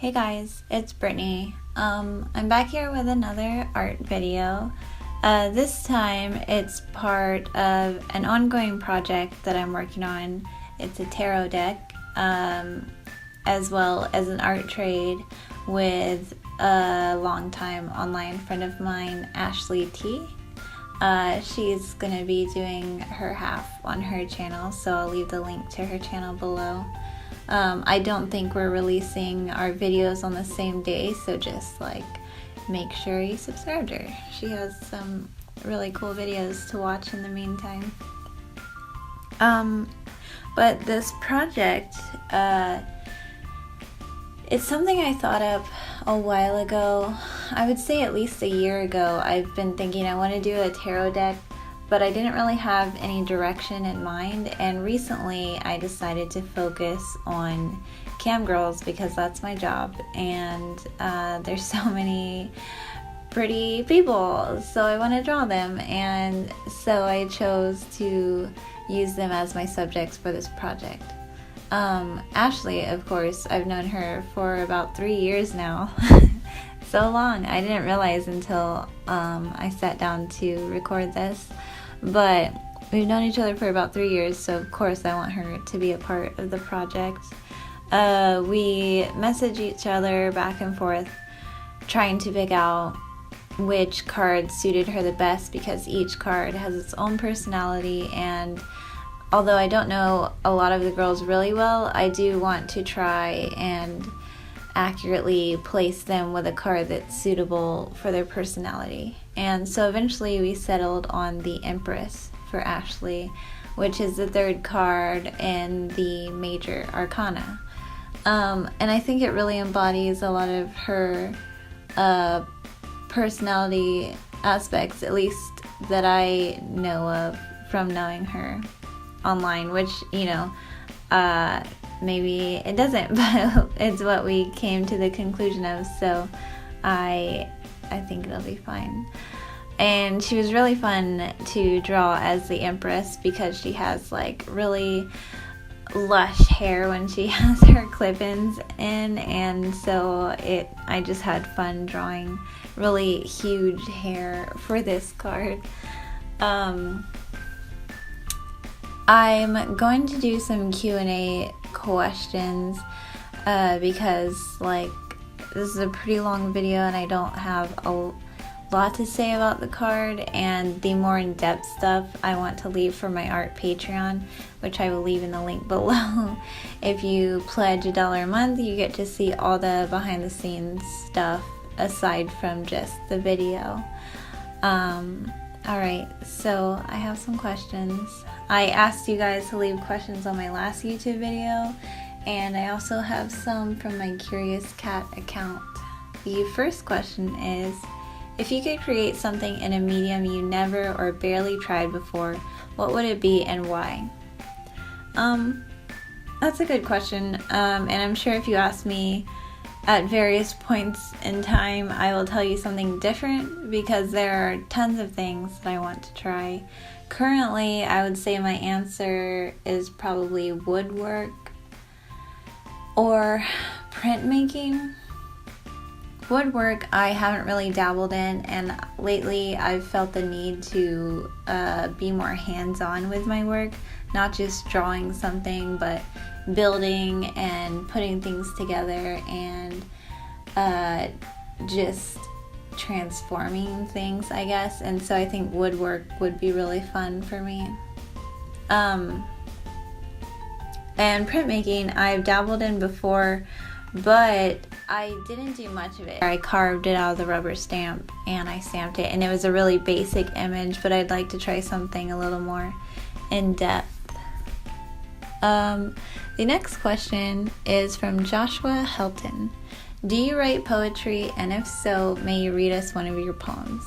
Hey guys, it's Brittany. I'm back here with another art video. This time it's part of an ongoing project that I'm working on. It's a tarot deck, as well as an art trade with a longtime online friend of mine, AsheTea. She's going to be doing her half on her channel, so I'll leave the link to her channel below. I don't think we're releasing our videos on the same day, so just make sure you subscribe to her. She has some really cool videos to watch in the meantime. But this project, it's something I thought of a while ago. I would say at least a year ago. I've been thinking I want to do a tarot deck, but I didn't really have any direction in mind, and recently I decided to focus on cam girls because that's my job, and there's so many pretty people, so I want to draw them, and so I chose to use them as my subjects for this project. Ashley, of course, I've known her for about 3 years now. So long. I didn't realize until I sat down to record this, but we've known each other for about 3 years, so of course I want her to be a part of the project. We message each other back and forth trying to pick out which card suited her the best, because each card has its own personality, and although I don't know a lot of the girls really well, I do want to try and accurately place them with a card that's suitable for their personality. And so eventually we settled on the Empress for Ashley, which is the third card in the major arcana. And I think it really embodies a lot of her personality aspects, at least that I know of from knowing her online, which, maybe it doesn't, but it's what we came to the conclusion of, so I think it'll be fine. And she was really fun to draw as the Empress because she has really lush hair when she has her clip-ins in, and so I just had fun drawing really huge hair for this card. I'm going to do some Q&A questions because this is a pretty long video and I don't have a lot to say about the card, and the more in-depth stuff I want to leave for my art Patreon, which I will leave in the link below. If you pledge $1 a month, you get to see all the behind the scenes stuff aside from just the video. Alright, so I have some questions. I asked you guys to leave questions on my last YouTube video, and I also have some from my Curious Cat account. The first question is, if you could create something in a medium you never or barely tried before, what would it be and why? That's a good question, and I'm sure if you ask me at various points in time, I will tell you something different because there are tons of things that I want to try. Currently, I would say my answer is probably woodwork or printmaking. Woodwork I haven't really dabbled in, and lately I've felt the need to be more hands-on with my work, not just drawing something, but building and putting things together and just transforming things, I guess. And so I think woodwork would be really fun for me. And printmaking I've dabbled in before, but I didn't do much of it. I carved it out of the rubber stamp and I stamped it, and it was a really basic image, but I'd like to try something a little more in-depth. The next question is from Joshua Helton. Do you write poetry, and if so, may you read us one of your poems?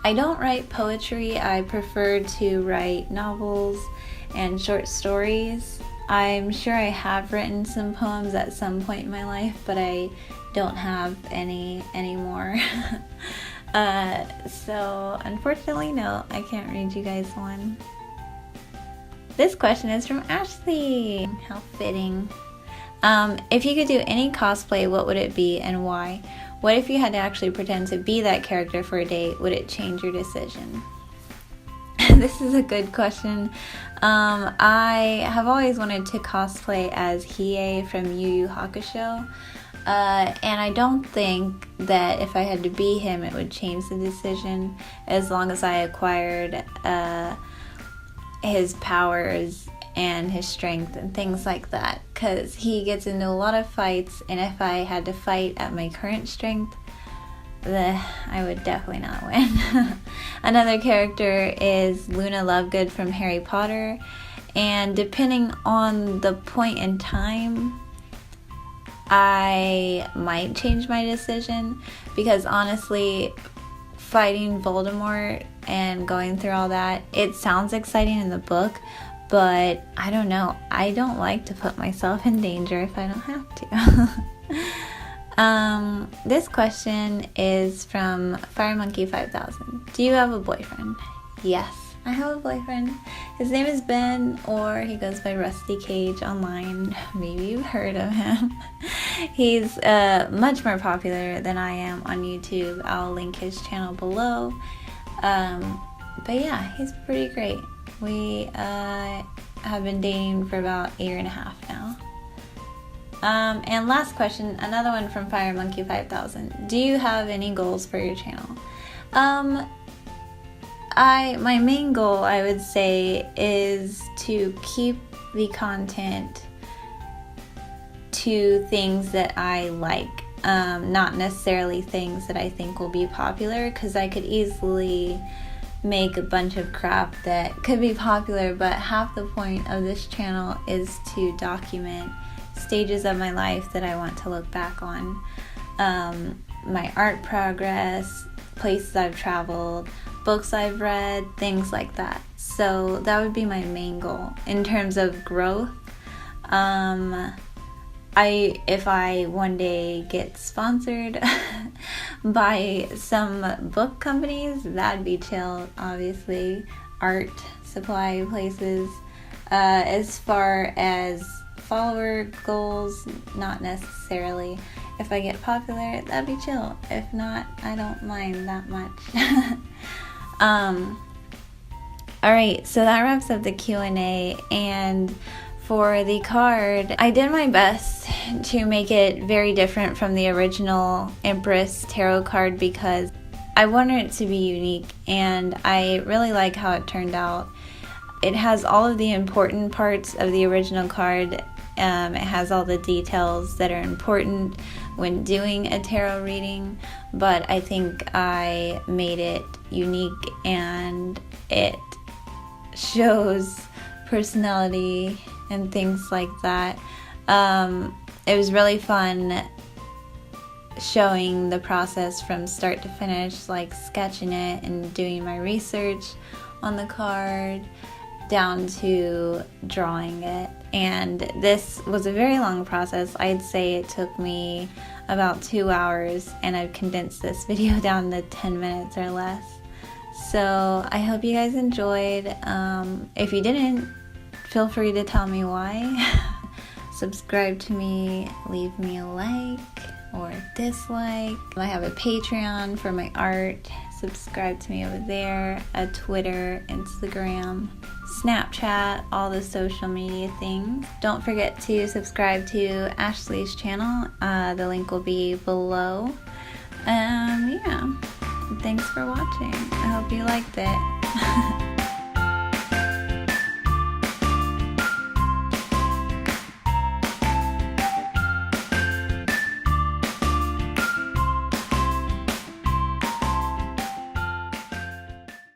I don't write poetry. I prefer to write novels and short stories. I'm sure I have written some poems at some point in my life, but I don't have any anymore. So unfortunately, no, I can't read you guys one. This question is from Ashley. How fitting. If you could do any cosplay, what would it be and why? What if you had to actually pretend to be that character for a day? Would it change your decision? This is a good question. I have always wanted to cosplay as Hiei from Yu Yu Hakusho. And I don't think that if I had to be him, it would change the decision, as long as I acquired his powers and his strength and things like that, because he gets into a lot of fights, and if I had to fight at my current strength, I would definitely not win. Another character is Luna Lovegood from Harry Potter, and depending on the point in time, I might change my decision, because honestly, fighting Voldemort and going through all that, it sounds exciting in the book, but I don't know. I don't like to put myself in danger if I don't have to. This question is from FireMonkey5000. Do you have a boyfriend? Yes, I have a boyfriend. His name is Ben, or he goes by Rusty Cage online. Maybe you've heard of him. He's much more popular than I am on YouTube. I'll link his channel below. But yeah, he's pretty great. We have been dating for about 1.5 years now. And last question, another one from FireMonkey5000. Do you have any goals for your channel? My main goal, I would say, is to keep the content to things that I like, not necessarily things that I think will be popular, because I could easily make a bunch of crap that could be popular, but half the point of this channel is to document stages of my life that I want to look back on, my art progress, places I've traveled, books I've read, things like that. So that would be my main goal. In terms of growth, if I one day get sponsored by some book companies, that'd be chill, obviously. Art supply places. As far as follower goals, not necessarily. If I get popular, that'd be chill. If not, I don't mind that much. Alright, so that wraps up the Q&A, and for the card, I did my best to make it very different from the original Empress tarot card, because I wanted it to be unique, and I really like how it turned out. It has all of the important parts of the original card. It has all the details that are important when doing a tarot reading, but I think I made it unique, and it shows personality and things like that. It was really fun showing the process from start to finish, like sketching it and doing my research on the card down to drawing it. And this was a very long process. I'd say it took me about 2 hours, and I've condensed this video down to 10 minutes or less. So I hope you guys enjoyed. If you didn't, feel free to tell me why. Subscribe to me, leave me a like or dislike. I have a Patreon for my art. Subscribe to me over there. A Twitter, Instagram, Snapchat, all the social media things. Don't forget to subscribe to Ashley's channel. The link will be below. Yeah. Thanks for watching. I hope you liked it.